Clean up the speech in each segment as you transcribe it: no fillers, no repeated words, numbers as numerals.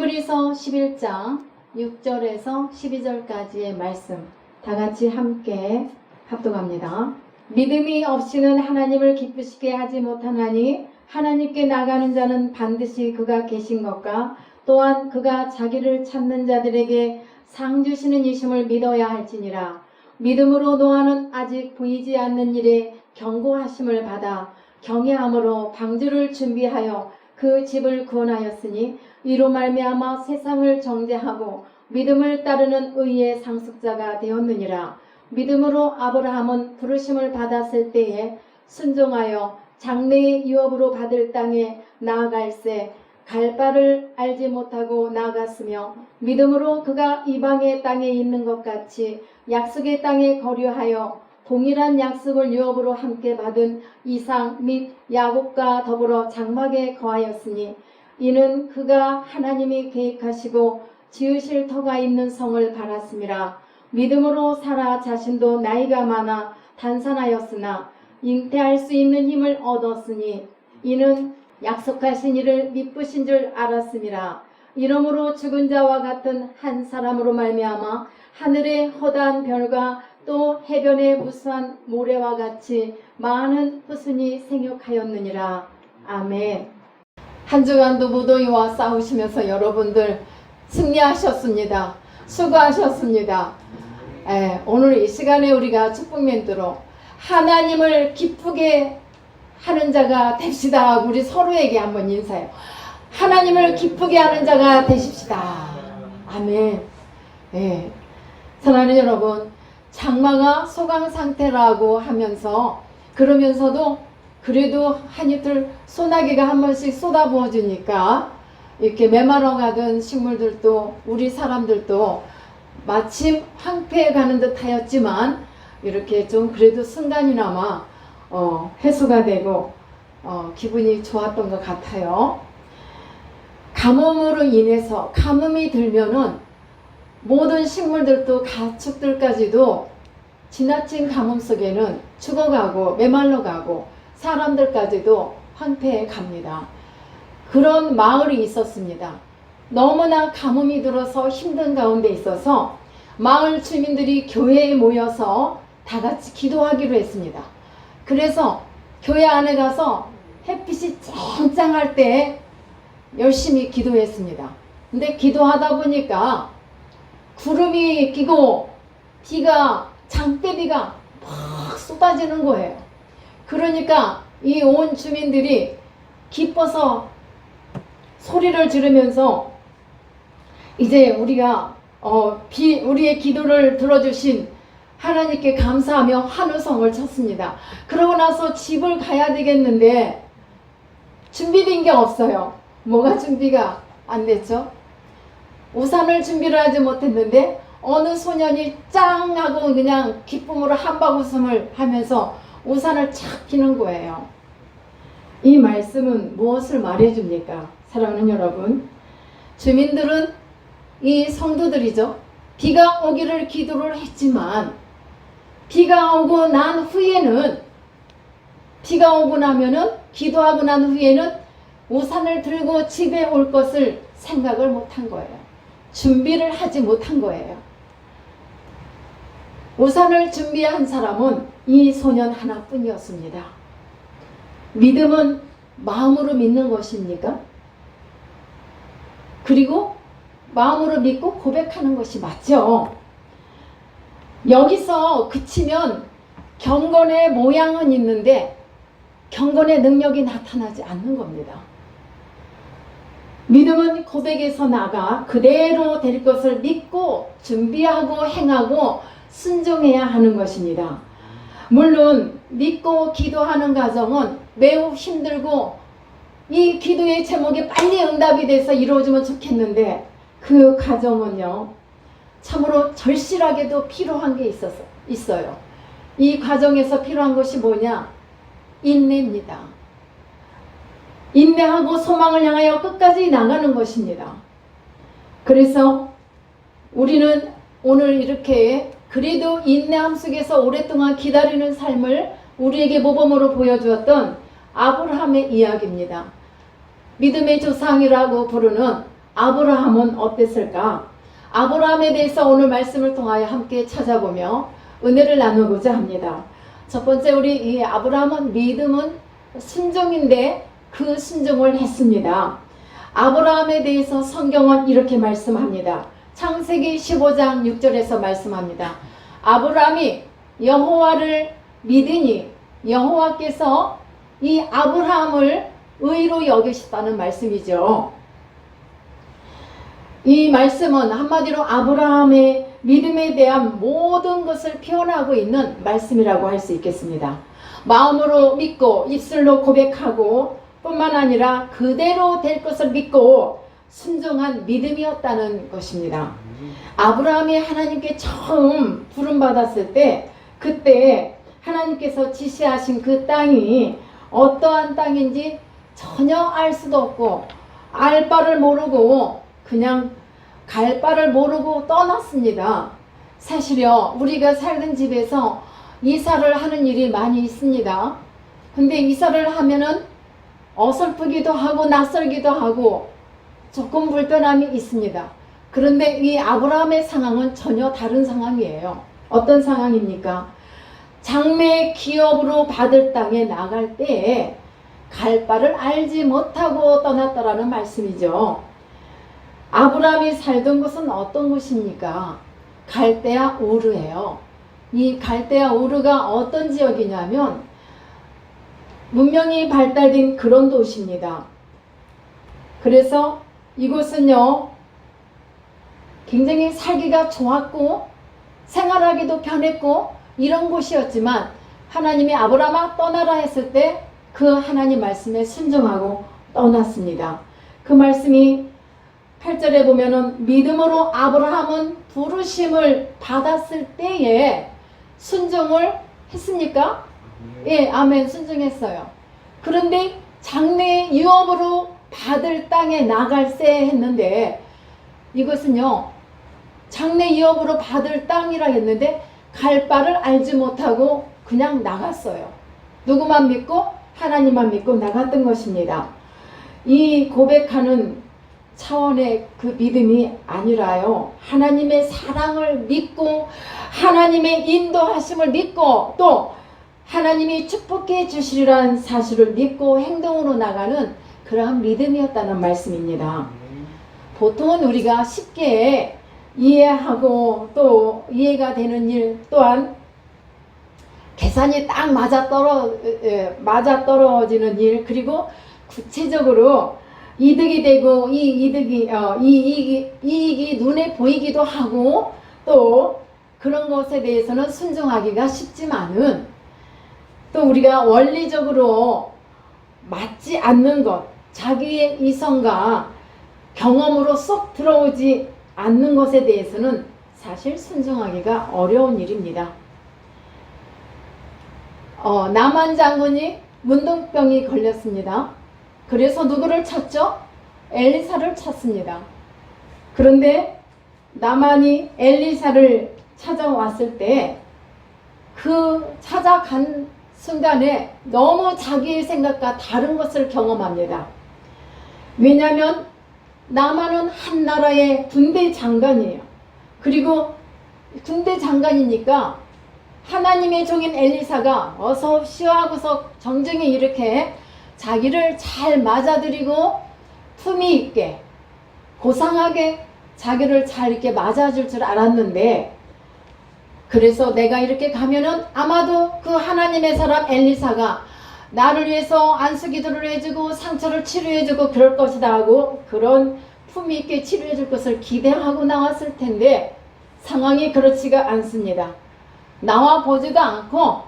히브리서 11장 6절에서 12절까지의 말씀 다 같이 함께 합독합니다. 믿음이 없이는 하나님을 기쁘시게 하지 못하나니 하나님께 나가는 자는 반드시 그가 계신 것과 또한 그가 자기를 찾는 자들에게 상 주시는 이심을 믿어야 할지니라. 믿음으로 노아는 아직 보이지 않는 일에 경고하심을 받아 경외함으로 방주를 준비하여 그 집을 구원하였으니 이로 말미암아 세상을 정죄하고 믿음을 따르는 의의 상속자가 되었느니라. 믿음으로 아브라함은 부르심을 받았을 때에 순종하여 장래의 유업으로 받을 땅에 나아갈새 갈 바를 알지 못하고 나아갔으며 믿음으로 그가 이방의 땅에 있는 것 같이 약속의 땅에 거류하여 동일한 약속을 유업으로 함께 받은 이삭 및 야곱과 더불어 장막에 거하였으니 이는 그가 하나님이 계획하시고 지으실 터가 있는 성을 바랐음이라. 믿음으로 사라 자신도 나이가 많아 단산하였으나 잉태할 수 있는 힘을 얻었으니 이는 약속하신 이를 미쁘신 줄 알았음이라. 이러므로 죽은 자와 같은 한 사람으로 말미암아 하늘의 허다한 별과 또 해변의 무수한 모래와 같이 많은 후순이 생육하였느니라. 아멘. 한 주간도 무더위와 싸우시면서 여러분들 승리하셨습니다. 수고하셨습니다. 오늘 이 시간에 우리가 축복 멘트로 하나님을 기쁘게 하는 자가 됩시다. 우리 서로에게 한번 인사해요. 하나님을 기쁘게 하는 자가 되십시다. 아멘. 사랑하는 여러분, 장마가 소강 상태라고 하면서 그러면서도 그래도 한 이틀 소나기가 한 번씩 쏟아부어 주니까 이렇게 메마르어 가던 식물들도 우리 사람들도 마침 황폐해 가는 듯 하였지만 이렇게 좀 그래도 순간이나마 해소가 되고 기분이 좋았던 것 같아요. 가뭄으로 인해서 가뭄이 들면은 모든 식물들도 가축들까지도 지나친 가뭄 속에는 죽어가고 메말라가고 사람들까지도 황폐해 갑니다. 그런 마을이 있었습니다. 너무나 가뭄이 들어서 힘든 가운데 있어서 마을 주민들이 교회에 모여서 다 같이 기도하기로 했습니다. 그래서 교회 안에 가서 햇빛이 쨍쨍할 때 열심히 기도했습니다. 근데 기도하다 보니까 구름이 끼고 비가 장대비가 막 쏟아지는 거예요. 그러니까 이 온 주민들이 기뻐서 소리를 지르면서 이제 우리가 우리의 기도를 들어주신 하나님께 감사하며 한우성을 쳤습니다. 그러고 나서 집을 가야 되겠는데 준비된 게 없어요. 뭐가 준비가 안 됐죠? 우산을 준비를 하지 못했는데 어느 소년이 짱 하고 그냥 기쁨으로 한바구음을 하면서 우산을 착 피는 거예요. 이 말씀은 무엇을 말해줍니까? 사랑하는 여러분, 주민들은 이 성도들이죠. 비가 오기를 기도를 했지만 비가 오고 난 후에는 비가 오고 나면은 기도하고 난 후에는 우산을 들고 집에 올 것을 생각을 못한 거예요. 준비를 하지 못한 거예요. 우산을 준비한 사람은 이 소년 하나뿐이었습니다. 믿음은 마음으로 믿는 것입니까? 그리고 마음으로 믿고 고백하는 것이 맞죠. 여기서 그치면 경건의 모양은 있는데 경건의 능력이 나타나지 않는 겁니다. 믿음은 고백에서 나가 그대로 될 것을 믿고 준비하고 행하고 순종해야 하는 것입니다. 물론 믿고 기도하는 과정은 매우 힘들고 이 기도의 제목이 빨리 응답이 돼서 이루어지면 좋겠는데 그 과정은요 참으로 절실하게도 필요한 게 있어요. 이 과정에서 필요한 것이 뭐냐? 인내입니다. 인내하고 소망을 향하여 끝까지 나가는 것입니다. 그래서 우리는 오늘 이렇게 그래도 인내함 속에서 오랫동안 기다리는 삶을 우리에게 모범으로 보여주었던 아브라함의 이야기입니다. 믿음의 조상이라고 부르는 아브라함은 어땠을까? 아브라함에 대해서 오늘 말씀을 통하여 함께 찾아보며 은혜를 나누고자 합니다. 첫 번째, 우리 이 아브라함은 믿음은 순종인데 그 순종을 했습니다. 아브라함에 대해서 성경은 이렇게 말씀합니다. 창세기 15장 6절에서 말씀합니다. 아브라함이 여호와를 믿으니 여호와께서 이 아브라함을 의로 여기셨다는 말씀이죠. 이 말씀은 한마디로 아브라함의 믿음에 대한 모든 것을 표현하고 있는 말씀이라고 할 수 있겠습니다. 마음으로 믿고 입술로 고백하고 뿐만 아니라 그대로 될 것을 믿고 순종한 믿음이었다는 것입니다. 아브라함이 하나님께 처음 부름받았을 때 그때 하나님께서 지시하신 그 땅이 어떠한 땅인지 전혀 알 수도 없고 알 바를 모르고 그냥 갈 바를 모르고 떠났습니다. 사실요, 우리가 살던 집에서 이사를 하는 일이 많이 있습니다. 근데 이사를 하면은 어설프기도 하고 낯설기도 하고 조금 불편함이 있습니다. 그런데 이 아브라함의 상황은 전혀 다른 상황이에요. 어떤 상황입니까? 장래 기업으로 받을 땅에 나갈 때에 갈 바를 알지 못하고 떠났다라는 말씀이죠. 아브라함이 살던 곳은 어떤 곳입니까? 갈대아 우르예요. 이 갈대아 우르가 어떤 지역이냐면 문명이 발달된 그런 도시입니다. 그래서 이곳은요, 굉장히 살기가 좋았고 생활하기도 편했고 이런 곳이었지만 하나님이 아브라함아 떠나라 했을 때 그 하나님 말씀에 순종하고 떠났습니다. 그 말씀이 8절에 보면은 믿음으로 아브라함은 부르심을 받았을 때에 순종을 했습니까? 예, 아멘, 순종했어요. 그런데 장래 유업으로 받을 땅에 나갈세 했는데 이것은요, 장래 유업으로 받을 땅이라 했는데 갈 바를 알지 못하고 그냥 나갔어요. 누구만 믿고? 하나님만 믿고 나갔던 것입니다. 이 고백하는 차원의 그 믿음이 아니라요, 하나님의 사랑을 믿고 하나님의 인도하심을 믿고 또 하나님이 축복해 주시리라는 사실을 믿고 행동으로 나가는 그러한 믿음이었다는 말씀입니다. 보통은 우리가 쉽게 이해하고 또 이해가 되는 일 또한 계산이 딱 맞아 떨어지는 일, 그리고 구체적으로 이득이 되고 이익이 눈에 보이기도 하고 또 그런 것에 대해서는 순종하기가 쉽지만은 또 우리가 원리적으로 맞지 않는 것, 자기의 이성과 경험으로 쏙 들어오지 않는 것에 대해서는 사실 순종하기가 어려운 일입니다. 나만 장군이 문둥병이 걸렸습니다. 그래서 누구를 찾죠? 엘리사를 찾습니다. 그런데 나만이 엘리사를 찾아왔을 때 그 찾아간 순간에 너무 자기의 생각과 다른 것을 경험합니다. 왜냐하면 나만은 한 나라의 군대 장관이에요. 그리고 군대 장관이니까 하나님의 종인 엘리사가 어서 오시오 하고서 정중히 이렇게 자기를 잘 맞아들이고 품위 있게 고상하게 자기를 잘 이렇게 맞아줄 줄 알았는데, 그래서 내가 이렇게 가면은 아마도 그 하나님의 사람 엘리사가 나를 위해서 안수기도를 해주고 상처를 치료해주고 그럴 것이다 하고 그런 품위 있게 치료해줄 것을 기대하고 나왔을 텐데 상황이 그렇지가 않습니다. 나와 보지도 않고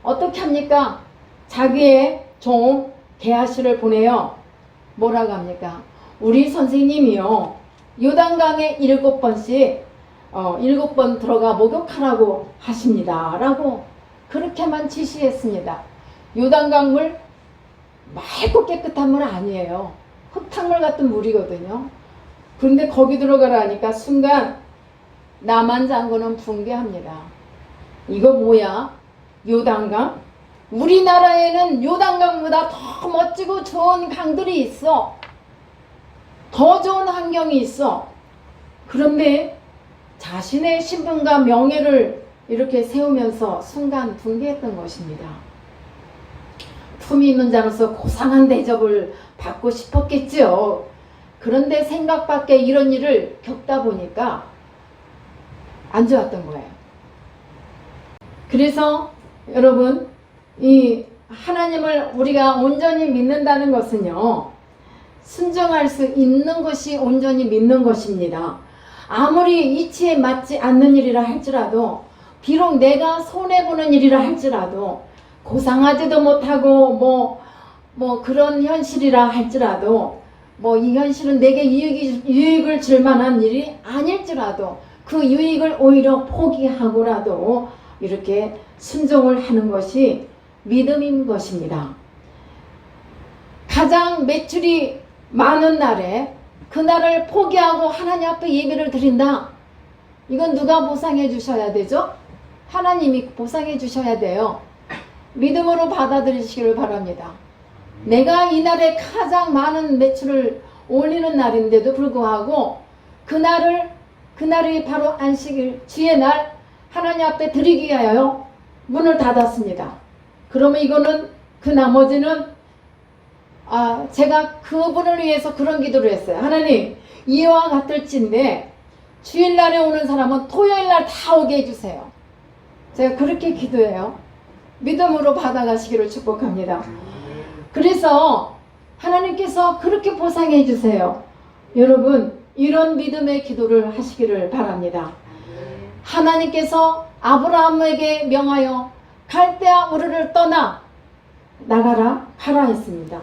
어떻게 합니까? 자기의 종 게하시를 보내요. 뭐라고 합니까? 우리 선생님이요, 요단강에 7번씩 7번 들어가 목욕하라고 하십니다 라고 그렇게만 지시했습니다. 요단강물 맑고 깨끗한 물 아니에요. 흙탕물 같은 물이거든요. 그런데 거기 들어가라 하니까 순간 나만 장군은 붕괴합니다. 이거 뭐야? 요단강? 우리나라에는 요단강보다 더 멋지고 좋은 강들이 있어. 더 좋은 환경이 있어. 그런데 자신의 신분과 명예를 이렇게 세우면서 순간 붕괴했던 것입니다. 품위 있는 자로서 고상한 대접을 받고 싶었겠지요. 그런데 생각 밖에 이런 일을 겪다 보니까 안 좋았던 거예요. 그래서 여러분, 이 하나님을 우리가 온전히 믿는다는 것은요, 순종할 수 있는 것이 온전히 믿는 것입니다. 아무리 이치에 맞지 않는 일이라 할지라도, 비록 내가 손해보는 일이라 할지라도, 고상하지도 못하고 뭐 그런 현실이라 할지라도, 뭐 이 현실은 내게 유익을 줄 만한 일이 아닐지라도 그 유익을 오히려 포기하고라도 이렇게 순종을 하는 것이 믿음인 것입니다. 가장 매출이 많은 날에 그날을 포기하고 하나님 앞에 예배를 드린다. 이건 누가 보상해 주셔야 되죠? 하나님이 보상해 주셔야 돼요. 믿음으로 받아들이시기를 바랍니다. 내가 이날에 가장 많은 매출을 올리는 날인데도 불구하고 그날이 바로 안식일 주의 날 하나님 앞에 드리기 위하여 문을 닫았습니다. 그러면 이거는 그 나머지는 제가 그분을 위해서 그런 기도를 했어요. 하나님, 이와 같을진데 주일날에 오는 사람은 토요일날 다 오게 해주세요. 제가 그렇게 기도해요. 믿음으로 받아가시기를 축복합니다. 그래서 하나님께서 그렇게 보상해 주세요. 여러분, 이런 믿음의 기도를 하시기를 바랍니다. 하나님께서 아브라함에게 명하여 갈대아 우르를 떠나 나가라 가라 했습니다.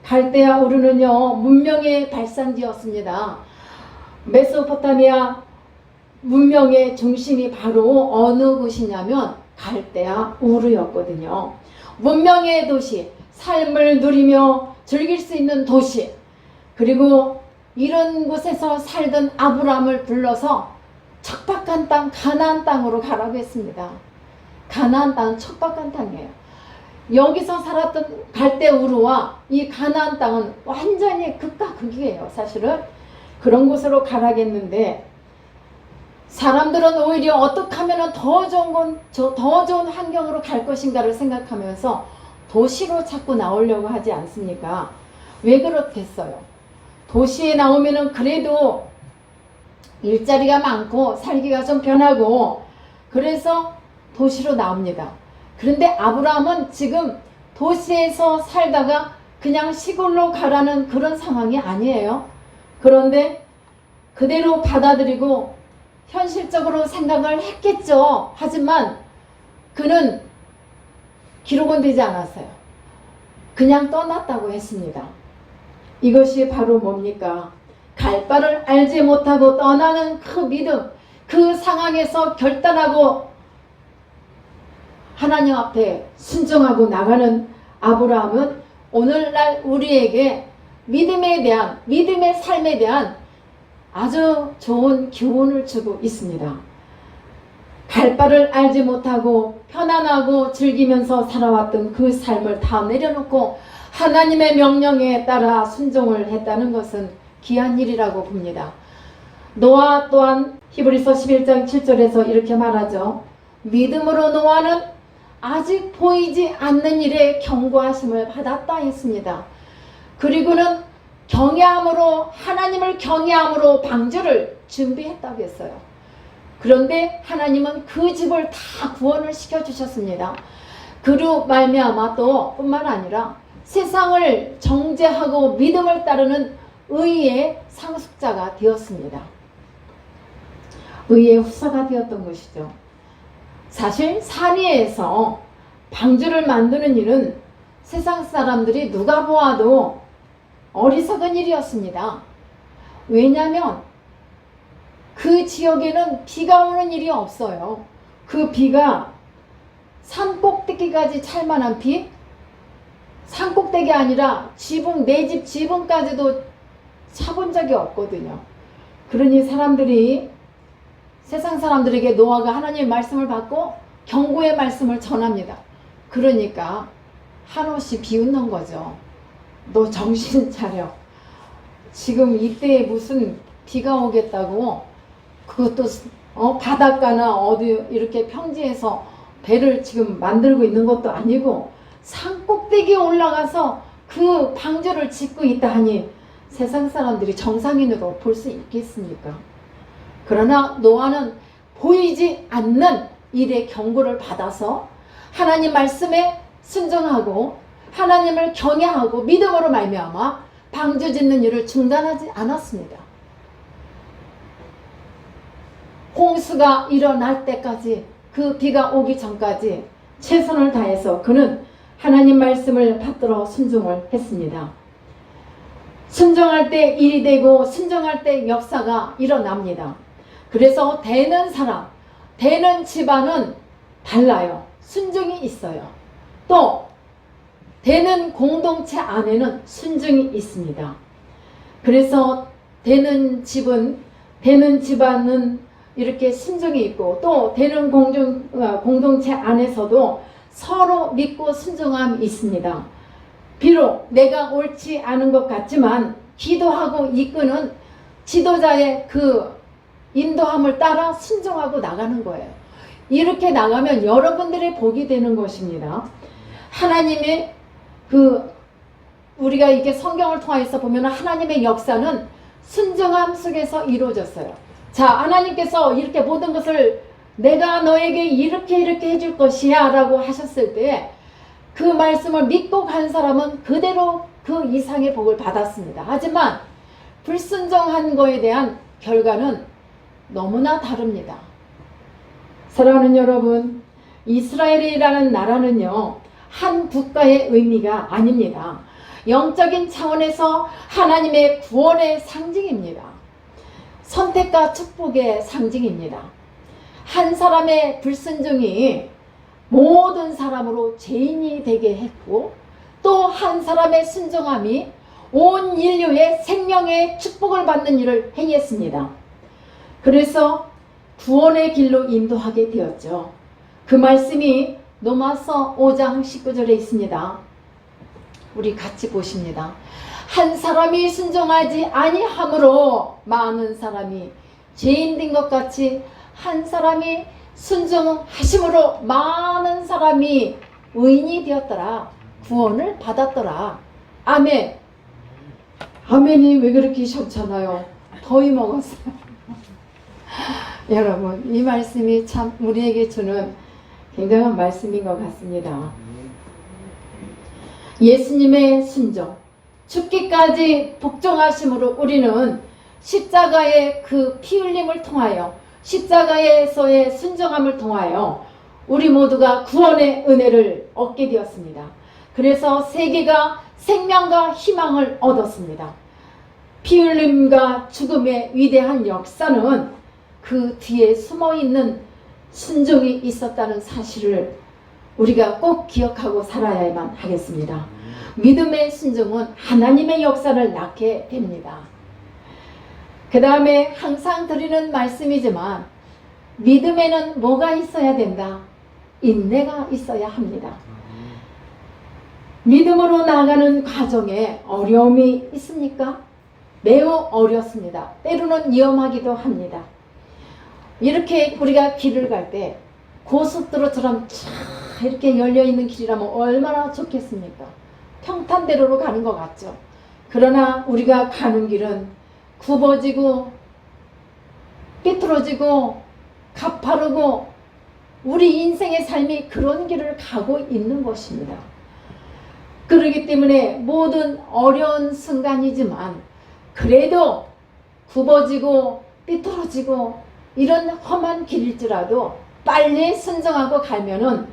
갈대아 우르는요, 문명의 발산지였습니다. 메소포타미아 문명의 중심이 바로 어느 곳이냐면 갈대아 우르였거든요. 문명의 도시, 삶을 누리며 즐길 수 있는 도시, 그리고 이런 곳에서 살던 아브라함을 불러서 척박한 땅 가나안 땅으로 가라고 했습니다. 가나안 땅은 척박한 땅이에요. 여기서 살았던 갈대 우르와 이 가나안 땅은 완전히 극과 극이에요. 사실은 그런 곳으로 가라겠는데 사람들은 오히려 어떻게 하면 더 좋은 환경으로 갈 것인가를 생각하면서 도시로 자꾸 나오려고 하지 않습니까? 왜 그렇겠어요? 도시에 나오면은 그래도 일자리가 많고 살기가 좀 편하고 그래서 도시로 나옵니다. 그런데 아브라함은 지금 도시에서 살다가 그냥 시골로 가라는 그런 상황이 아니에요. 그런데 그대로 받아들이고 현실적으로 생각을 했겠죠. 하지만 그는 기록은 되지 않았어요. 그냥 떠났다고 했습니다. 이것이 바로 뭡니까? 갈 바를 알지 못하고 떠나는 그 믿음, 그 상황에서 결단하고 하나님 앞에 순종하고 나가는 아브라함은 오늘날 우리에게 믿음의 삶에 대한 아주 좋은 교훈을 주고 있습니다. 갈 바를 알지 못하고 편안하고 즐기면서 살아왔던 그 삶을 다 내려놓고 하나님의 명령에 따라 순종을 했다는 것은 귀한 일이라고 봅니다. 노아 또한 히브리서 11장 7절에서 이렇게 말하죠. 믿음으로 노아는 아직 보이지 않는 일에 경고하심을 받았다 했습니다. 그리고는 하나님을 경외함으로 방주를 준비했다고 했어요. 그런데 하나님은 그 집을 다 구원을 시켜주셨습니다. 그로 말미암아 또 뿐만 아니라 세상을 정죄하고 믿음을 따르는 의의 상속자가 되었습니다. 의의 후사가 되었던 것이죠. 사실 산 위에서 방주를 만드는 일은 세상 사람들이 누가 보아도 어리석은 일이었습니다. 왜냐하면 그 지역에는 비가 오는 일이 없어요. 그 비가 산 꼭대기까지 찰 만한 비? 산 꼭대기 아니라 내 집 지붕까지도 차본 적이 없거든요. 그러니 세상 사람들에게 노아가 하나님의 말씀을 받고 경고의 말씀을 전합니다. 그러니까 한없이 비웃는 거죠. 너 정신 차려. 지금 이때에 무슨 비가 오겠다고 그것도 바닷가나 어디 이렇게 평지에서 배를 지금 만들고 있는 것도 아니고 산 꼭대기에 올라가서 그 방주를 짓고 있다 하니 세상 사람들이 정상인으로 볼 수 있겠습니까? 그러나 노아는 보이지 않는 일의 경고를 받아서 하나님 말씀에 순종하고 하나님을 경외하고 믿음으로 말미암아 방주 짓는 일을 중단하지 않았습니다. 홍수가 일어날 때까지 그 비가 오기 전까지 최선을 다해서 그는 하나님 말씀을 받들어 순종을 했습니다. 순종할 때 일이 되고 순종할 때 역사가 일어납니다. 그래서 되는 사람, 되는 집안은 달라요. 순종이 있어요. 또 되는 공동체 안에는 순종이 있습니다. 그래서 되는 집은, 되는 집안은 이렇게 순종이 있고 또 되는 공동체 안에서도 서로 믿고 순종함이 있습니다. 비록 내가 옳지 않은 것 같지만 기도하고 이끄는 지도자의 그 인도함을 따라 순종하고 나가는 거예요. 이렇게 나가면 여러분들의 복이 되는 것입니다. 하나님의 우리가 이렇게 성경을 통해서 보면 하나님의 역사는 순종함 속에서 이루어졌어요. 자, 하나님께서 이렇게 모든 것을 내가 너에게 이렇게 해줄 것이야 라고 하셨을 때 그 말씀을 믿고 간 사람은 그대로 그 이상의 복을 받았습니다. 하지만 불순종한 거에 대한 결과는 너무나 다릅니다. 사랑하는 여러분, 이스라엘이라는 나라는요, 한 국가의 의미가 아닙니다. 영적인 차원에서 하나님의 구원의 상징입니다. 선택과 축복의 상징입니다. 한 사람의 불순종이 모든 사람으로 죄인이 되게 했고 또 한 사람의 순종함이 온 인류의 생명의 축복을 받는 일을 행했습니다. 그래서 구원의 길로 인도하게 되었죠. 그 말씀이 로마서 5장 19절에 있습니다. 우리 같이 보십니다. 한 사람이 순종하지 아니함으로 많은 사람이 죄인 된 것 같이 한 사람이 순종하심으로 많은 사람이 의인이 되었더라. 구원을 받았더라. 아멘. 아멘이 왜 그렇게 쉽잖아요. 더위 먹었어요. 여러분, 이 말씀이 참 우리에게 주는 굉장한 말씀인 것 같습니다. 예수님의 순종, 죽기까지 복종하심으로 우리는 십자가의 그 피 흘림을 통하여 십자가에서의 순종함을 통하여 우리 모두가 구원의 은혜를 얻게 되었습니다. 그래서 세계가 생명과 희망을 얻었습니다. 피 흘림과 죽음의 위대한 역사는 그 뒤에 숨어있는 순종이 있었다는 사실을 우리가 꼭 기억하고 살아야만 하겠습니다. 믿음의 순종은 하나님의 역사를 낳게 됩니다. 그 다음에 항상 드리는 말씀이지만 믿음에는 뭐가 있어야 된다? 인내가 있어야 합니다. 믿음으로 나아가는 과정에 어려움이 있습니까? 매우 어렵습니다. 때로는 위험하기도 합니다. 이렇게 우리가 길을 갈 때 고속도로처럼 쫙 이렇게 열려있는 길이라면 얼마나 좋겠습니까? 평탄대로로 가는 것 같죠. 그러나 우리가 가는 길은 굽어지고 삐뚤어지고 가파르고 우리 인생의 삶이 그런 길을 가고 있는 것입니다. 그렇기 때문에 모든 어려운 순간이지만 그래도 굽어지고 삐뚤어지고 이런 험한 길일지라도 빨리 순종하고 가면은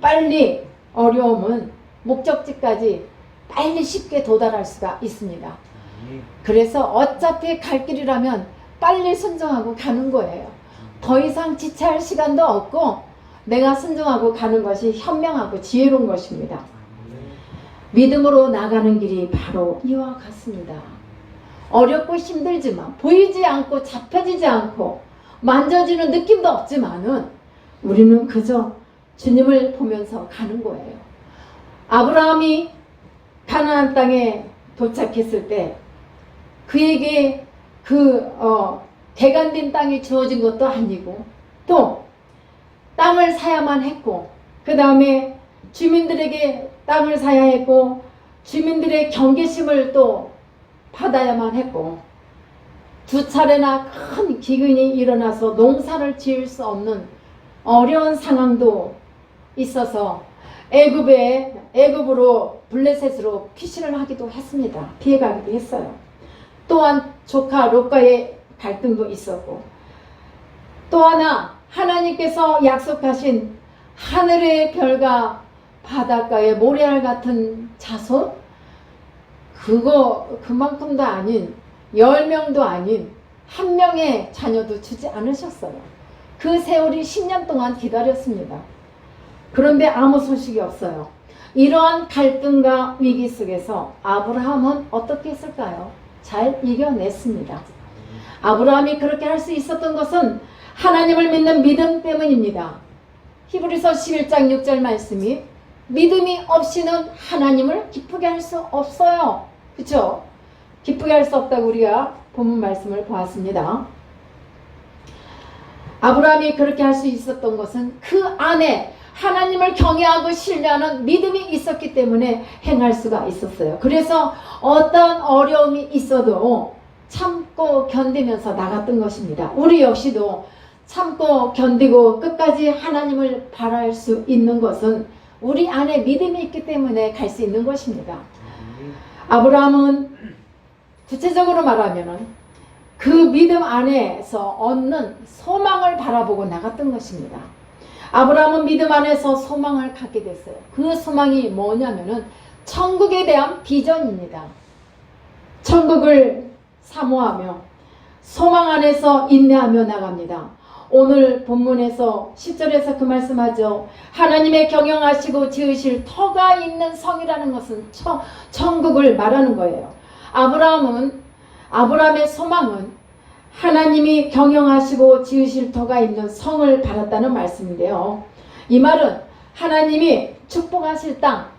빨리 어려움은 목적지까지 빨리 쉽게 도달할 수가 있습니다. 그래서 어차피 갈 길이라면 빨리 순종하고 가는 거예요. 더 이상 지체할 시간도 없고 내가 순종하고 가는 것이 현명하고 지혜로운 것입니다. 믿음으로 나가는 길이 바로 이와 같습니다. 어렵고 힘들지만 보이지 않고 잡혀지지 않고 만져지는 느낌도 없지만은 우리는 그저 주님을 보면서 가는 거예요. 아브라함이 가나안 땅에 도착했을 때 그에게 대간된 땅이 주어진 것도 아니고 또 땅을 사야만 했고 그 다음에 주민들에게 땅을 사야 했고 주민들의 경계심을 또 받아야만 했고 두 차례나 큰 기근이 일어나서 농사를 지을 수 없는 어려운 상황도 있어서 애굽으로 블레셋으로 피신을 하기도 했습니다. 피해가기도 했어요. 또한 조카 롯과의 갈등도 있었고 또 하나 하나님께서 약속하신 하늘의 별과 바닷가의 모래알 같은 자손 그만큼도 아닌 10명도 아닌 1명의 자녀도 주지 않으셨어요. 그 세월이 10년 동안 기다렸습니다. 그런데 아무 소식이 없어요. 이러한 갈등과 위기 속에서 아브라함은 어떻게 했을까요? 잘 이겨냈습니다. 아브라함이 그렇게 할 수 있었던 것은 하나님을 믿는 믿음 때문입니다. 히브리서 11장 6절 말씀이 믿음이 없이는 하나님을 기쁘게 할 수 없어요. 그렇죠? 기쁘게 할 수 없다고 우리가 본문 말씀을 보았습니다. 아브라함이 그렇게 할 수 있었던 것은 그 안에 하나님을 경외하고 신뢰하는 믿음이 있었기 때문에 행할 수가 있었어요. 그래서 어떤 어려움이 있어도 참고 견디면서 나갔던 것입니다. 우리 역시도 참고 견디고 끝까지 하나님을 바랄 수 있는 것은 우리 안에 믿음이 있기 때문에 갈 수 있는 것입니다. 아브라함은 구체적으로 말하면 그 믿음 안에서 얻는 소망을 바라보고 나갔던 것입니다. 아브라함은 믿음 안에서 소망을 갖게 됐어요. 그 소망이 뭐냐면은 천국에 대한 비전입니다. 천국을 사모하며 소망 안에서 인내하며 나갑니다. 오늘 본문에서 10절에서 그 말씀하죠. 하나님의 경영하시고 지으실 터가 있는 성이라는 것은 천국을 말하는 거예요. 아브라함의 소망은 하나님이 경영하시고 지으실 터가 있는 성을 바랐다는 말씀인데요. 이 말은 하나님이 축복하실 땅,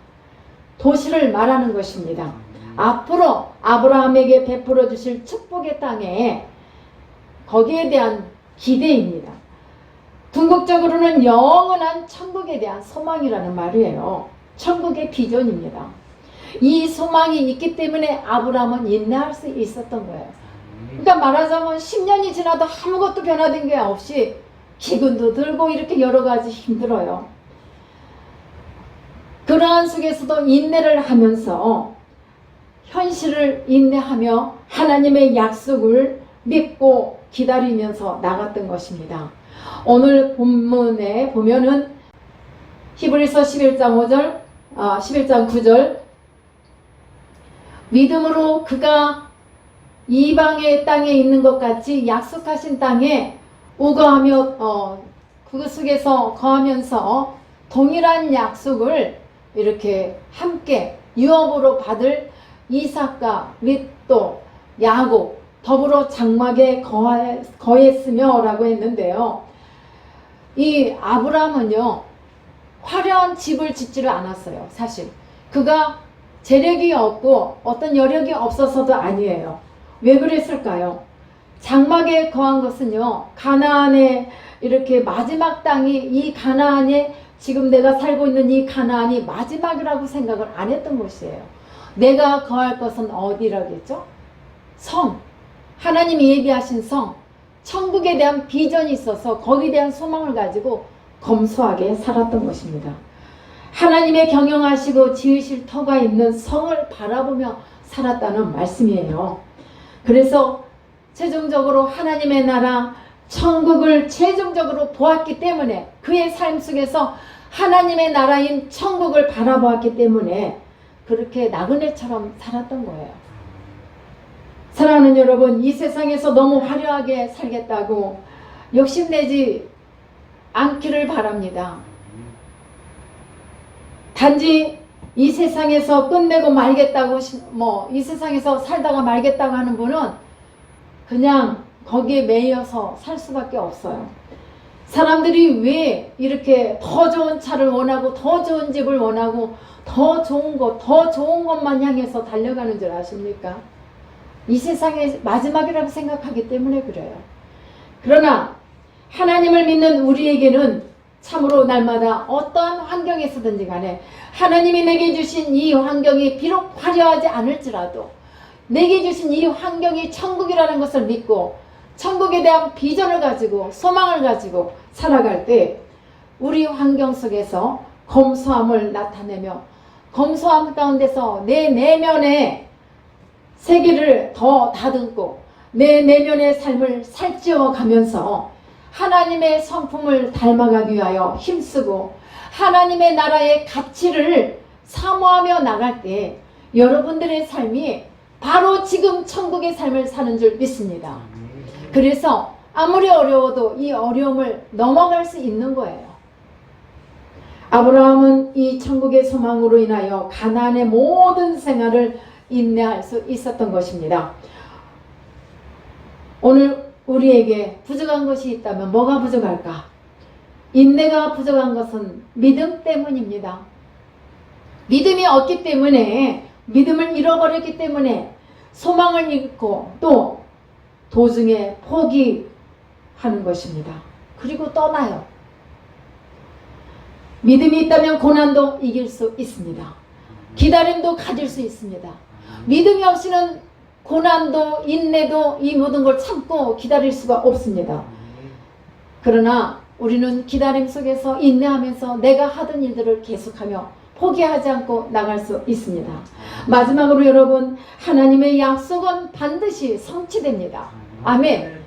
도시를 말하는 것입니다. 앞으로 아브라함에게 베풀어 주실 축복의 땅에 거기에 대한 기대입니다. 궁극적으로는 영원한 천국에 대한 소망이라는 말이에요. 천국의 비전입니다. 이 소망이 있기 때문에 아브라함은 인내할 수 있었던 거예요. 그러니까 말하자면 10년이 지나도 아무것도 변화된 게 없이 기근도 들고 이렇게 여러 가지 힘들어요. 그러한 속에서도 인내를 하면서 현실을 인내하며 하나님의 약속을 믿고 기다리면서 나갔던 것입니다. 오늘 본문에 보면은 히브리서 11장 9절 믿음으로 그가 이방의 땅에 있는 것 같이 약속하신 땅에 우거하며 그 속에서 거하면서 동일한 약속을 이렇게 함께 유업으로 받을 이삭과 및 또 야곱 더불어 장막에 거했으며 라고 했는데요. 이 아브라함은요 화려한 집을 짓지를 않았어요. 사실 그가 재력이 없고 어떤 여력이 없어서도 아니에요. 왜 그랬을까요? 장막에 거한 것은요 가나안의 이렇게 마지막 땅이 이 가나안에 지금 내가 살고 있는 이 가나안이 마지막이라고 생각을 안 했던 곳이에요. 내가 거할 것은 어디라겠죠? 성, 하나님이 얘기하신 성, 천국에 대한 비전이 있어서 거기에 대한 소망을 가지고 검소하게 살았던 것입니다. 하나님의 경영하시고 지으실 터가 있는 성을 바라보며 살았다는 말씀이에요. 그래서 최종적으로 하나님의 나라 천국을 최종적으로 보았기 때문에 그의 삶 속에서 하나님의 나라인 천국을 바라보았기 때문에 그렇게 나그네처럼 살았던 거예요. 사랑하는 여러분, 이 세상에서 너무 화려하게 살겠다고 욕심내지 않기를 바랍니다. 단지 이 세상에서 끝내고 말겠다고 이 세상에서 살다가 말겠다고 하는 분은 그냥 거기에 매여서 살 수밖에 없어요. 사람들이 왜 이렇게 더 좋은 차를 원하고 더 좋은 집을 원하고 더 좋은 것만 향해서 달려가는 줄 아십니까? 이 세상의 마지막이라고 생각하기 때문에 그래요. 그러나 하나님을 믿는 우리에게는 참으로 날마다 어떠한 환경에서든지 간에 하나님이 내게 주신 이 환경이 비록 화려하지 않을지라도 내게 주신 이 환경이 천국이라는 것을 믿고 천국에 대한 비전을 가지고 소망을 가지고 살아갈 때 우리 환경 속에서 검소함을 나타내며 검소함 가운데서 내 내면의 세계를 더 다듬고 내 내면의 삶을 살찌워 가면서 하나님의 성품을 닮아가기 위하여 힘쓰고 하나님의 나라의 가치를 사모하며 나갈 때 여러분들의 삶이 바로 지금 천국의 삶을 사는 줄 믿습니다. 그래서 아무리 어려워도 이 어려움을 넘어갈 수 있는 거예요. 아브라함은 이 천국의 소망으로 인하여 가나안의 모든 생활을 인내할 수 있었던 것입니다. 오늘 우리에게 부족한 것이 있다면 뭐가 부족할까? 인내가 부족한 것은 믿음 때문입니다. 믿음이 없기 때문에 믿음을 잃어버렸기 때문에 소망을 잃고 또 도중에 포기하는 것입니다. 그리고 떠나요. 믿음이 있다면 고난도 이길 수 있습니다. 기다림도 가질 수 있습니다. 믿음이 없이는 고난도 인내도 이 모든 걸 참고 기다릴 수가 없습니다. 그러나 우리는 기다림 속에서 인내하면서 내가 하던 일들을 계속하며 포기하지 않고 나갈 수 있습니다. 마지막으로 여러분, 하나님의 약속은 반드시 성취됩니다. 아멘.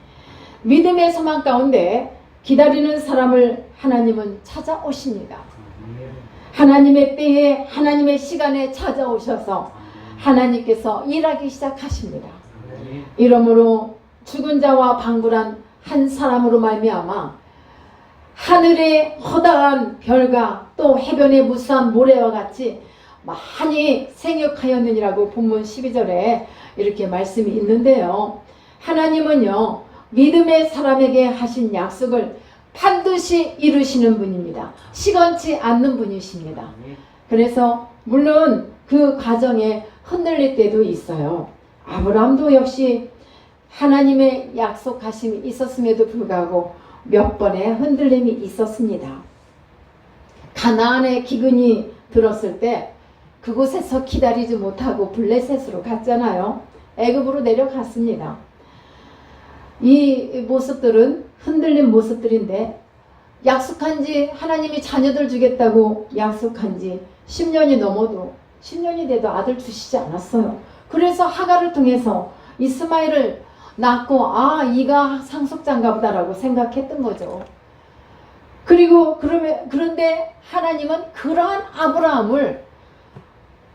믿음의 소망 가운데 기다리는 사람을 하나님은 찾아오십니다. 하나님의 때에 하나님의 시간에 찾아오셔서 하나님께서 일하기 시작하십니다. 이러므로 죽은 자와 방불한 한 사람으로 말미암아 하늘의 허다한 별과 또 해변의 무수한 모래와 같이 많이 생육하였느니라고 본문 12절에 이렇게 말씀이 있는데요. 하나님은요, 믿음의 사람에게 하신 약속을 반드시 이루시는 분입니다. 시건치 않는 분이십니다. 그래서 물론 그 과정에 흔들릴 때도 있어요. 아브라함도 역시 하나님의 약속하심이 있었음에도 불구하고 몇 번의 흔들림이 있었습니다. 가나안의 기근이 들었을 때 그곳에서 기다리지 못하고 블레셋으로 갔잖아요. 애굽으로 내려갔습니다. 이 모습들은 흔들린 모습들인데 약속한지 하나님이 자녀들 주겠다고 약속한지 10년이 넘어도 10년이 돼도 아들 주시지 않았어요. 그래서 하갈을 통해서 이스마엘을 낳고 이가 상속자인가 보다라고 생각했던 거죠. 그리고 그런데 하나님은 그러한 아브라함을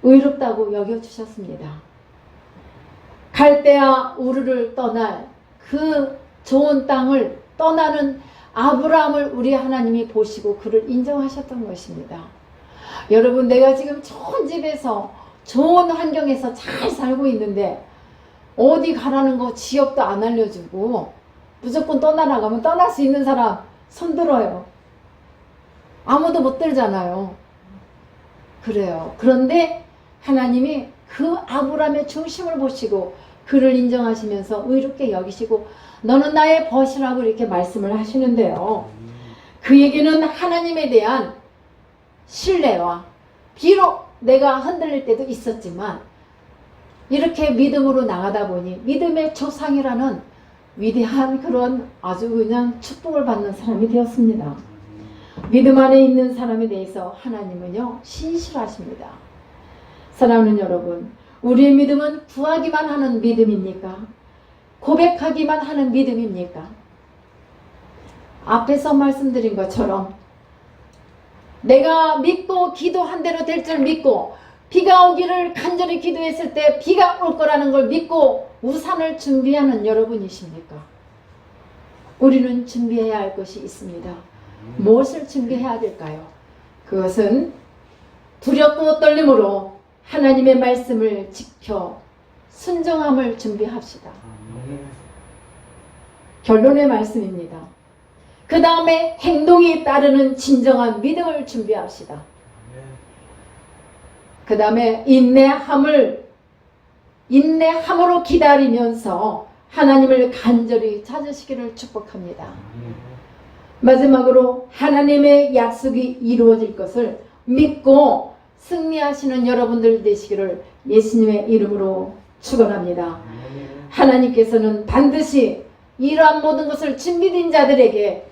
의롭다고 여겨주셨습니다. 갈대아 우르를 떠날 그 좋은 땅을 떠나는 아브라함을 우리 하나님이 보시고 그를 인정하셨던 것입니다. 여러분, 내가 지금 좋은 집에서 좋은 환경에서 잘 살고 있는데 어디 가라는 거 지역도 안 알려주고 무조건 떠나라가면 떠날 수 있는 사람 손 들어요. 아무도 못 들잖아요. 그래요. 그런데 하나님이 그 아브라함의 중심을 보시고 그를 인정하시면서 의롭게 여기시고 너는 나의 벗이라고 이렇게 말씀을 하시는데요. 그에게는 하나님에 대한 신뢰와 비록 내가 흔들릴 때도 있었지만 이렇게 믿음으로 나가다 보니 믿음의 조상이라는 위대한 그런 아주 그냥 축복을 받는 사람이 되었습니다. 믿음 안에 있는 사람에 대해서 하나님은요 신실하십니다. 사랑하는 여러분, 우리의 믿음은 구하기만 하는 믿음입니까? 고백하기만 하는 믿음입니까? 앞에서 말씀드린 것처럼 내가 믿고 기도한 대로 될 줄 믿고 비가 오기를 간절히 기도했을 때 비가 올 거라는 걸 믿고 우산을 준비하는 여러분이십니까? 우리는 준비해야 할 것이 있습니다. 무엇을 준비해야 될까요? 그것은 두렵고 떨림으로 하나님의 말씀을 지켜 순종함을 준비합시다. 결론의 말씀입니다. 그 다음에 행동이 따르는 진정한 믿음을 준비합시다. 그 다음에 인내함을 인내함으로 기다리면서 하나님을 간절히 찾으시기를 축복합니다. 마지막으로 하나님의 약속이 이루어질 것을 믿고 승리하시는 여러분들 되시기를 예수님의 이름으로 축원합니다. 하나님께서는 반드시 이러한 모든 것을 준비된 자들에게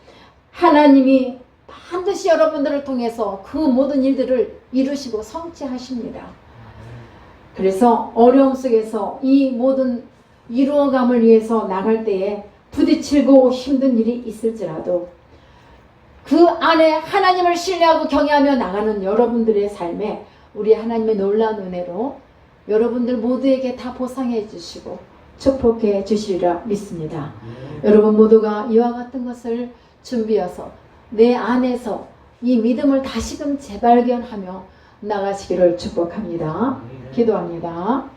하나님이 반드시 여러분들을 통해서 그 모든 일들을 이루시고 성취하십니다. 그래서 어려움 속에서 이 모든 이루어감을 위해서 나갈 때에 부딪히고 힘든 일이 있을지라도 그 안에 하나님을 신뢰하고 경외하며 나가는 여러분들의 삶에 우리 하나님의 놀라운 은혜로 여러분들 모두에게 다 보상해 주시고 축복해 주시리라 믿습니다. 여러분 모두가 이와 같은 것을 준비해서 내 안에서 이 믿음을 다시금 재발견하며 나가시기를 축복합니다. 기도합니다.